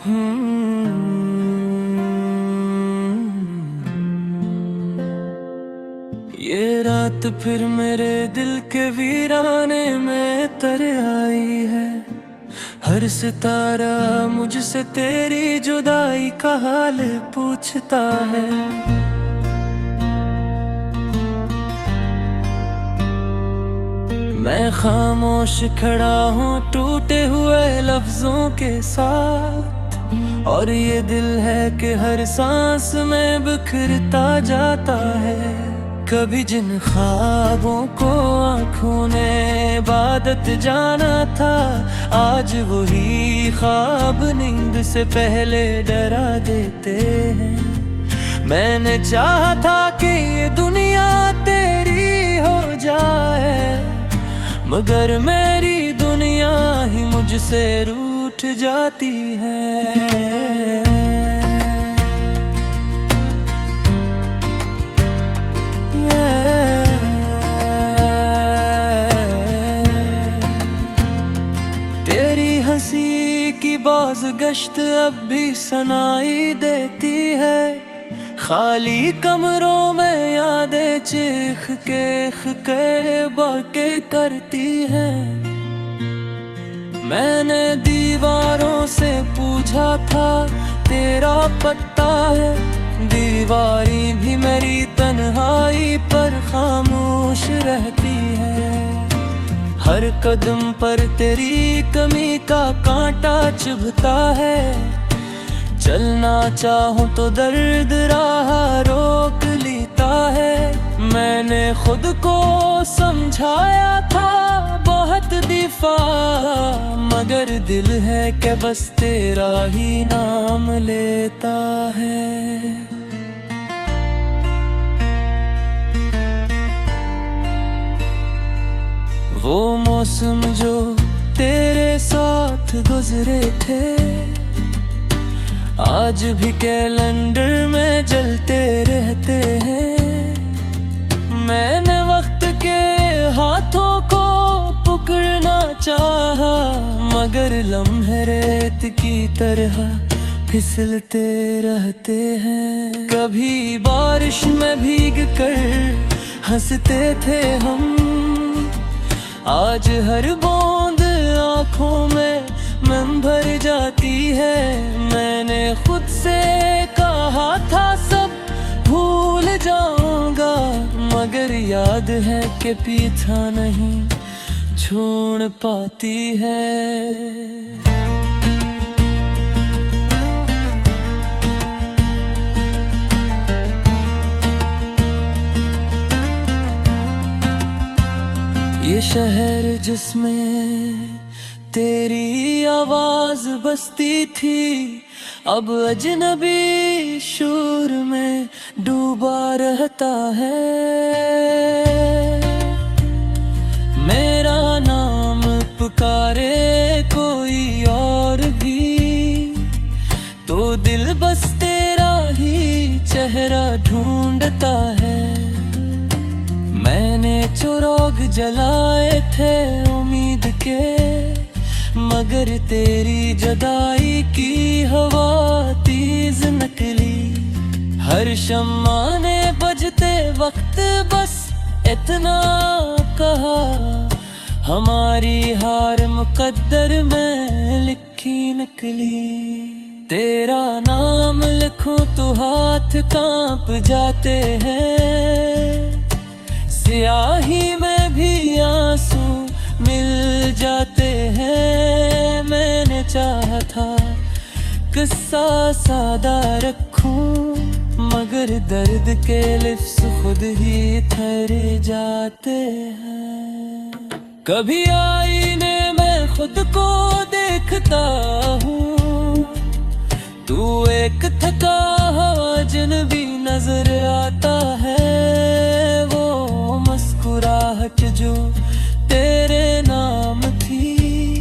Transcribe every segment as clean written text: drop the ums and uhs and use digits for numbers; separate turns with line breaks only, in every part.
ये रात फिर मेरे दिल के वीराने में तर आई है। हर सितारा मुझसे तेरी जुदाई का हाल पूछता है। मैं खामोश खड़ा हूँ टूटे हुए लफ्जों के साथ, और ये दिल है कि हर सांस में बिखरता जाता है। कभी जिन ख्वाबों को आँखों ने इबादत जाना था, आज वही ख्वाब नींद से पहले डरा देते हैं। मैंने चाहा था कि ये दुनिया तेरी हो जाए, मगर मेरी दुनिया ही मुझसे रूठ जाती है। तेरी हंसी की बाज़गश्त अब भी सुनाई देती है। खाली कमरों में यादें चीख के बाके करती हैं। मैंने दीवारों से पूछा था तेरा पता है, दीवारी भी मेरी तन्हाई पर खामोश रहती है। हर कदम पर तेरी कमी का कांटा चुभता है। चलना चाहूं तो दर्द राह रोक लेता है। मैंने खुद को समझाया था बहुत दफा, मगर दिल है कि बस तेरा ही नाम लेता है। वो मौसम जो तेरे साथ गुजरे थे, आज भी कैलेंडर में जलते रहते हैं। मैंने वक्त के हाथों को पकड़ना चाहा, मगर लम्हे रेत की तरह फिसलते रहते हैं। कभी बारिश में भीग कर हंसते थे हम, आज हर बूंद आँखों में मन भर जाती है। मैंने खुद से कहा था सब भूल जाऊंगा, मगर याद है कि पीछा नहीं छोड़ पाती है। ये शहर जिसमें तेरी आवाज बसती थी, अब अजनबी शोर में डूबा रहता है। मेरा नाम पुकारे कोई और भी, तो दिल बस तेरा ही चेहरा ढूंढता है। मैंने चुराग जलाए थे उम्मीद के, मगर तेरी जुदाई की हवा तेज निकली। हर शम्मा ने बजते वक्त बस इतना कहा, हमारी हार मुकद्दर में लिखी निकली। तेरा नाम लिखूं तो हाथ कांप जाते हैं, स्याही में भी आंसू मिल जाते हैं। मैंने चाहा था किस्सा सादा रखूं, मगर दर्द के लिफ्स खुद ही थर जाते हैं। कभी आईने में खुद को देखता हूँ, तू एक थका हुआ अजनबी नजर आता है। मुस्कुराहट जो तेरे नाम थी,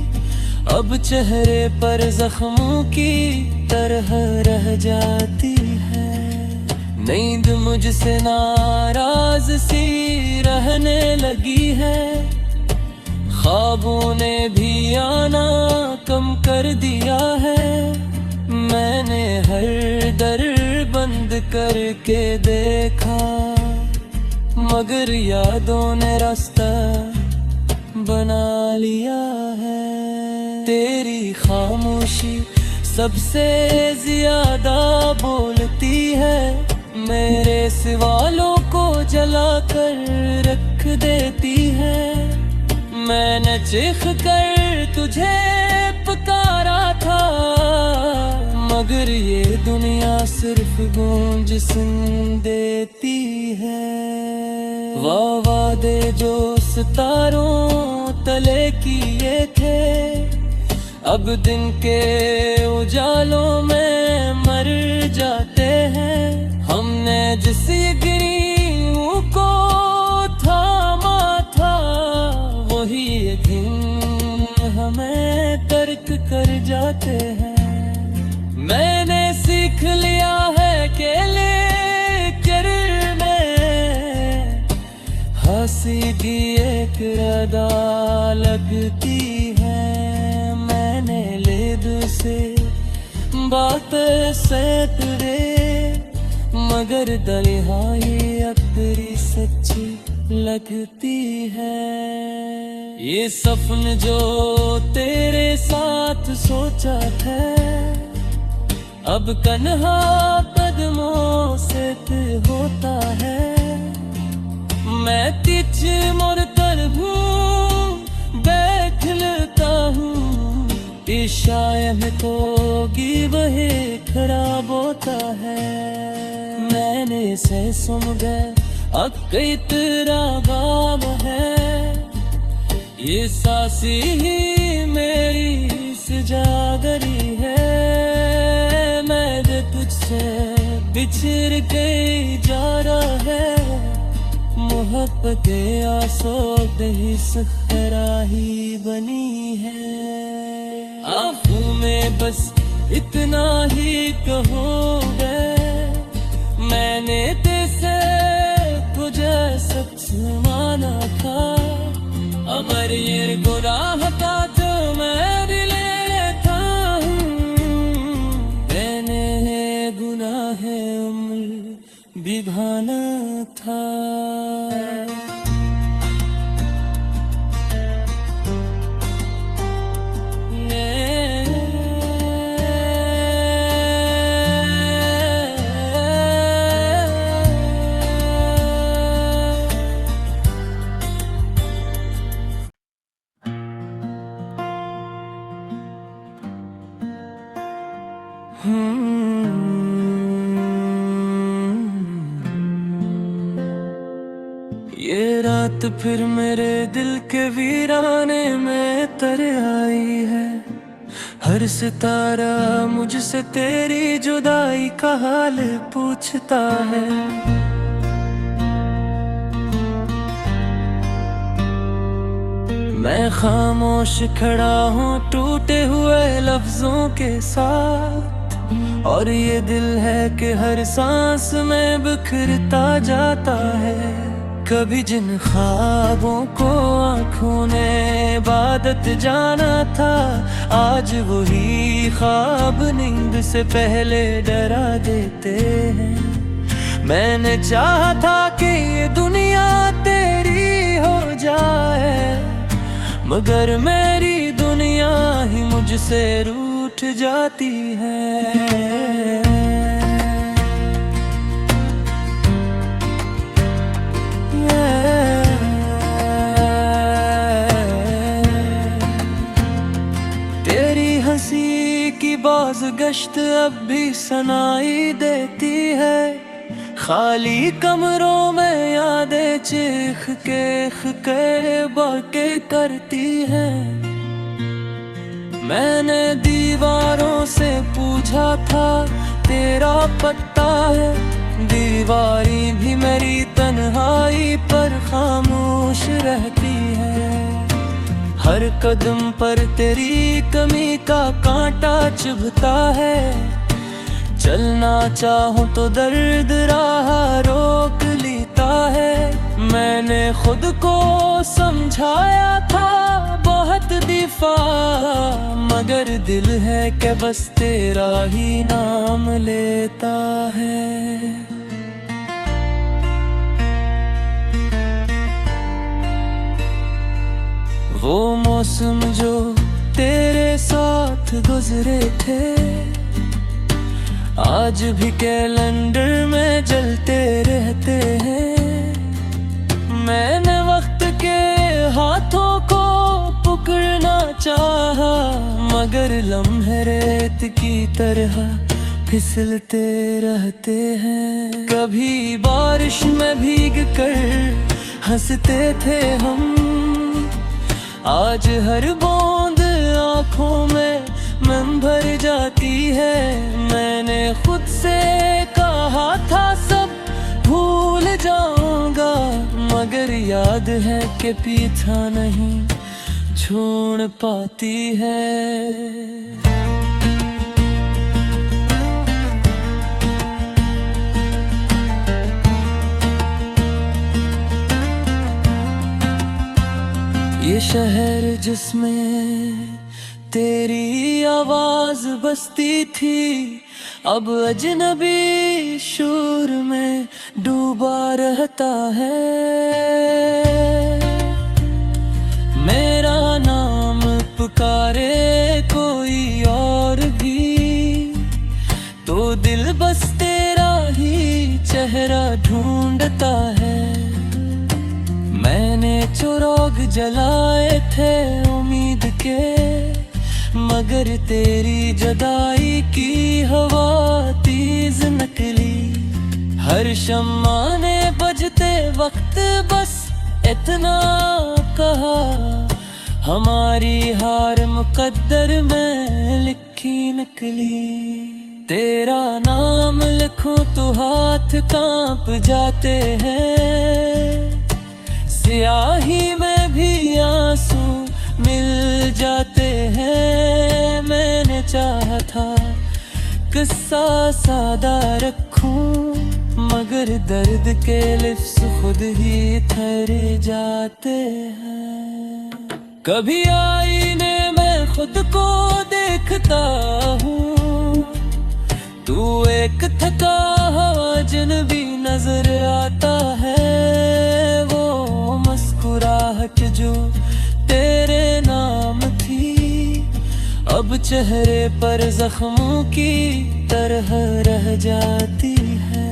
अब चेहरे पर जख्मों की तरह रह जाती है। नींद मुझसे नाराज सी रहने लगी है, ख्वाबों ने भी आना कम कर दिया है। करके देखा, मगर यादों ने रास्ता बना लिया है। तेरी खामोशी सबसे ज्यादा बोलती है, मेरे सवालों को जला कर रख देती है। मैंने चीख कर तुझे पुकारा था, मगर ये दुनिया सिर्फ गूंज सुन देती है। वादे जो सितारों तले किए थे, अब दिन के उजालों में मर जाते हैं। हमने जिस गिरीयों को थामा था, वही दिन हमें तर्क कर जाते हैं। मैंने सीख लिया है कि लेकर में हंसी भी एक रदा लगती है। मैंने लेद से बात से तुरे, मगर दरिहाई अक्तरी सच्ची लगती है। ये सपन जो तेरे साथ सोचा था, अब कन्हा कदमों से होता है। मैं तिच मुड़कर हूँ, बैठ लेता हूँ, इशाए में तो वही खराब होता है। मैंने से सुन गए अब कई तेरा बाब है, ये सासी ही मेरी सजागरी है। मैं जो तुझसे बिछड़ गई जा रहा है, मोहब्बत आसोद ही सखराही बनी है। आंखों में बस इतना ही कहोगे, मैंने तेरे तुझे सच माना था। अमर ये गुनाह का जो मैं लेता हूँ, मैंने गुनाह उम्र बिभाना था। ये रात फिर मेरे दिल के वीराने में तर आई है। हर सितारा मुझसे तेरी जुदाई का हाल पूछता है। मैं खामोश खड़ा हूँ टूटे हुए लफ्जों के साथ, और ये दिल है कि हर सांस में बिखरता जाता है। कभी जिन ख्वाबों को आँखों ने इबादत जाना था, आज वही ख्वाब नींद से पहले डरा देते हैं। मैंने चाहा था कि ये दुनिया तेरी हो जाए, मगर मेरी दुनिया ही मुझसे रूठ जाती है। तेरी हंसी की बाज़गश्त अब भी सुनाई देती है। खाली कमरों में यादें चीख के बाके करती है। मैंने दीवारों से पूछा था तेरा पता है, दीवारी भी मेरी तन्हाई पर खामोश रहती है। हर कदम पर तेरी कमी का कांटा चुभता है। चलना चाहूं तो दर्द राह रोक लेता है। मैंने खुद को समझाया था बहुत दफा, मगर दिल है कि बस तेरा ही नाम लेता है। वो मौसम जो तेरे साथ गुजरे थे आज भी कैलेंडर में जलते रहते हैं। मैंने वक्त के हाथों को पकड़ना चाहा, मगर लम्हे रेत की तरह फिसलते रहते हैं। कभी बारिश में भीग कर हंसते थे हम, आज हर बूंद आँखों में मन भर जाती है। मैंने खुद से कहा था सब भूल जाऊंगा, मगर याद है कि पीछा नहीं छोड़ पाती है। ये शहर जिसमें तेरी आवाज बसती थी अब अजनबी शोर में डूबा रहता है। मेरा नाम पुकारे कोई और भी तो दिल बस तेरा ही चेहरा ढूंढता है। मैंने चुराग जलाए थे उम्मीद के, मगर तेरी जुदाई की हवा तेज निकली। हर शम्मा ने बजते वक्त बस इतना कहा, हमारी हार मुकद्दर में लिखी निकली। तेरा नाम लिखूं तो हाथ कांप जाते हैं, स्याही में भी आंसू मिल जाते हैं। मैंने चाहा था किस्सा सादा रखूं, मगर दर्द के लिफ्स खुद ही थर जाते हैं। कभी आईने में खुद को देखता हूँ, तू एक थका हुआ अजनबी नजर आता है। मुस्कुराहट जो तेरे नाम थी अब चेहरे पर जख्मों की तरह रह जाती है।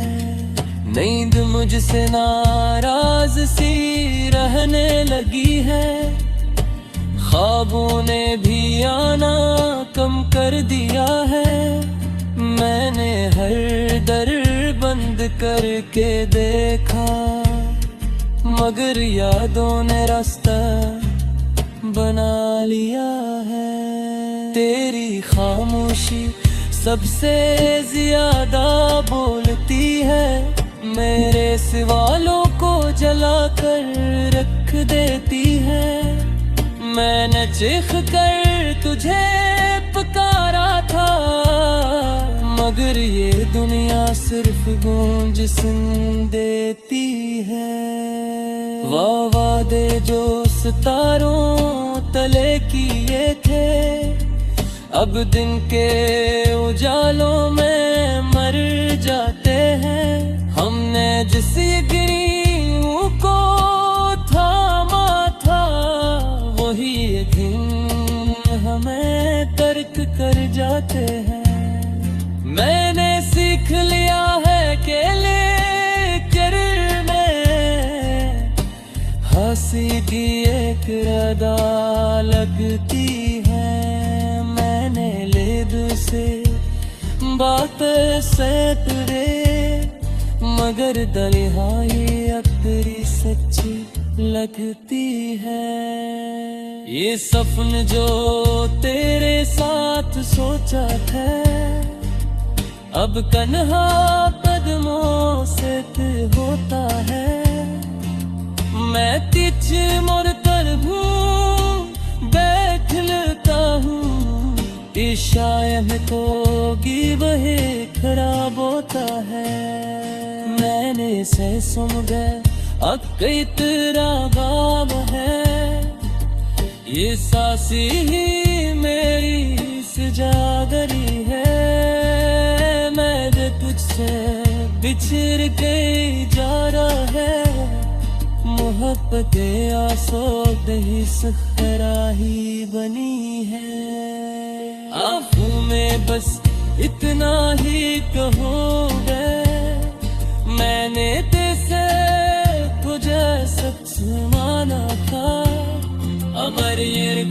नींद मुझसे नाराज सी रहने लगी है, ख्वाबों ने भी आना कम कर दिया है। मैंने हर दर बंद करके देखा, मगर यादों ने रास्ता बना लिया है। तेरी खामोशी सबसे ज्यादा बोलती है, मेरे सवालों को जला कर रख देती है। मैंने चीख कर तुझे पुकारा था, मगर ये दुनिया सिर्फ गूंज सुन देती है। वादे जो सितारों तले किए थे अब दिन के उजालों में मर जाते हैं। हमने जिस गिरियों को थामा था वही दिन हमें तर्क कर जाते हैं। मैंने सीख लिया है कि लेकर में हंसी की एक रदा लगती है। मैंने लेद से बात से तुरे, मगर दरिहाई अक्तरी सच्ची लगती है। ये सपन जो तेरे साथ सोचा था अब कन्हा कदमों से होता है। मैं तिच मोर कर बैठ लेता हूँ, इशाए तो की वही खराब होता है। मैंने से सुन गए अब कई तेरा गाम है, ये सासी ही मेरी सजागरी है। तुझसे बिछड़ गई जा रहा है, मोहब्बत आसो दही इस तरह ही बनी है। आंखों में बस इतना ही कहोगे, मैंने तेरे तुझे सच माना था। अमर ये